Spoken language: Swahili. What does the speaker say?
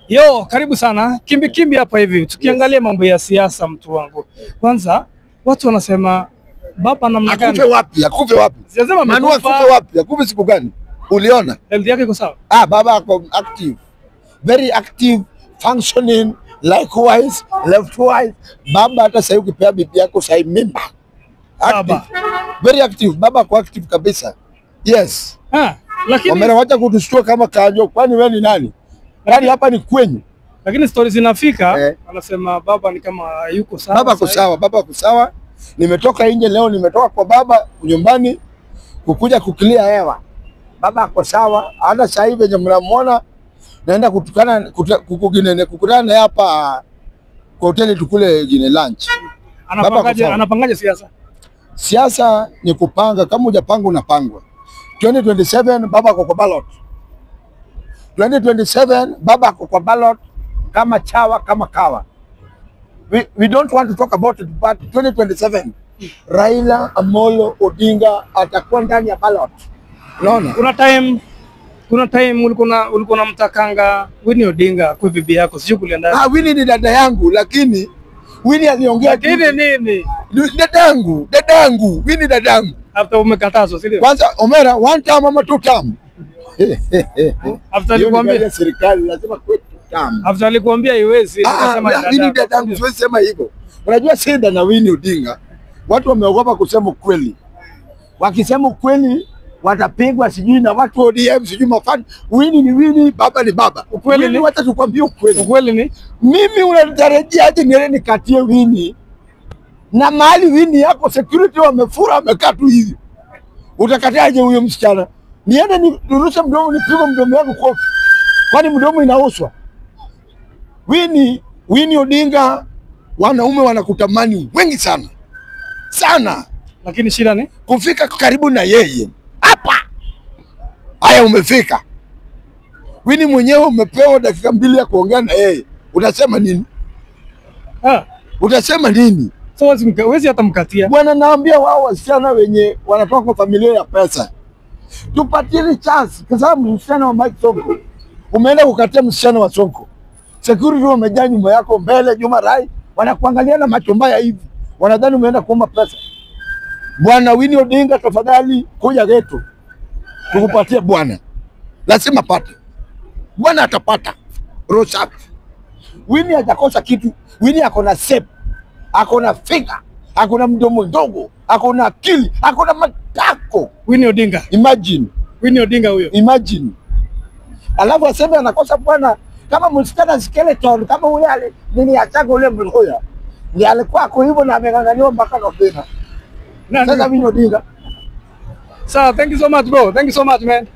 Yo, karibu sana. Kimbi hapa hivi. Tukiangalia mambo ya siasa mtu wangu. Kwanza, watu wanasema baba namna gani? Akufe wapi? Sijasema Manu akufe wapi? Akufe siku gani? Uliona? Health yake iko sawa? Baba ako active. Very active, functioning, likewise, leftwise. Baba hata sasa ukipea bibi yako sasa mimba. Active. Very active. Baba ako active kabisa. Yes. Lakini Omera wacha kutushtua kama kanjo. Kwani wewe ni nani? Yaani hapa ni kwenyu. Lakini stories zinafika, anasema baba ni kama yuko sawa. Baba ako sawa, baba ako sawa. Nimetoka nje leo, nimetoka kwa baba nyumbani kukuja kuclear hewa. Baba ako sawa. Hata sasa hivi venye mnamuona naenda kukutana hapa kwa hoteli tukule gine lunch. Anapangaje siasa? Siasa ni kupanga, kama hujapanga unapangwa. 2027 baba ako kwa ballot. 2027 baba ako kwa ballot kama chawa kama kawa. We don't want to talk about it, but 2027 Raila Amolo Odinga atakuwa ndani ya ballot. Unaona? Kuna time ulikuwa mtakanga Winnie Odinga kwa bibi yako, sio kulienda. Winnie ni dada yangu, lakini Winnie aliongea nini? Dadangu, Winnie dadangu. After umekatazwa, sio? Kwanza Omera, one term ama two term? After alikwambia serikali lazima kwetu term. After alikwambia iwezi, nikasema Winnie dadangu, siwezi sema hivyo. Unajua Senda na Winnie Odinga, watu wameogopa kusema ukweli. Wakisema ukweli watapigwa sijui na watu ODM sijui mafani. Winnie ni Winnie, baba ni baba. Ukweli ni wacha tukwambie ukweli. Ukweli ni mimi unatarajia aje niende nikatie Winnie na mahali Winnie yako security wamefura wamekaa tu hivi. Utakataje huyo msichana? Niende nirushe mdomo nipige mdomo wangu kofi. Kwani mdomo inauswa? Winnie Odinga wanaume wanakutamani wengi sana. Sana. Lakini shida ni kufika karibu na yeye. Hapa. Haya umefika. Winnie mwenyewe umepewa dakika 2 ya kuongea na yeye. Utasema nini? Utasema nini? So wezi hata mkatia. Bwana naambia wao wasichana wenye wanatoka kwa familia ya pesa. Tupatie chance kwa sababu msichana wa Mike Sonko. Umeenda kukatia msichana wa Sonko. Security wamejaa nyumba yako mbele Juma Rai, wanakuangalia na macho mbaya hivi. Wanadhani umeenda kuomba pesa. Bwana Winnie Odinga tafadhali kuja geto. Tukupatie bwana. Lazima pate. Bwana atapata. Rosa. Winnie hajakosa kitu. Winnie ako na shape. Ako na finger. Ako na mdomo ndogo. Ako na akili. Ako na matako. Winnie Odinga. Imagine. Winnie Odinga huyo. Imagine. Alafu aseme anakosa bwana kama msichana skeleton kama ule nini achaga ule mlikoya. Ni alikuwa ako hivyo na amengangania mpaka Novemba. Sasa Winnie Odinga. So, thank you so much bro. Thank you so much man.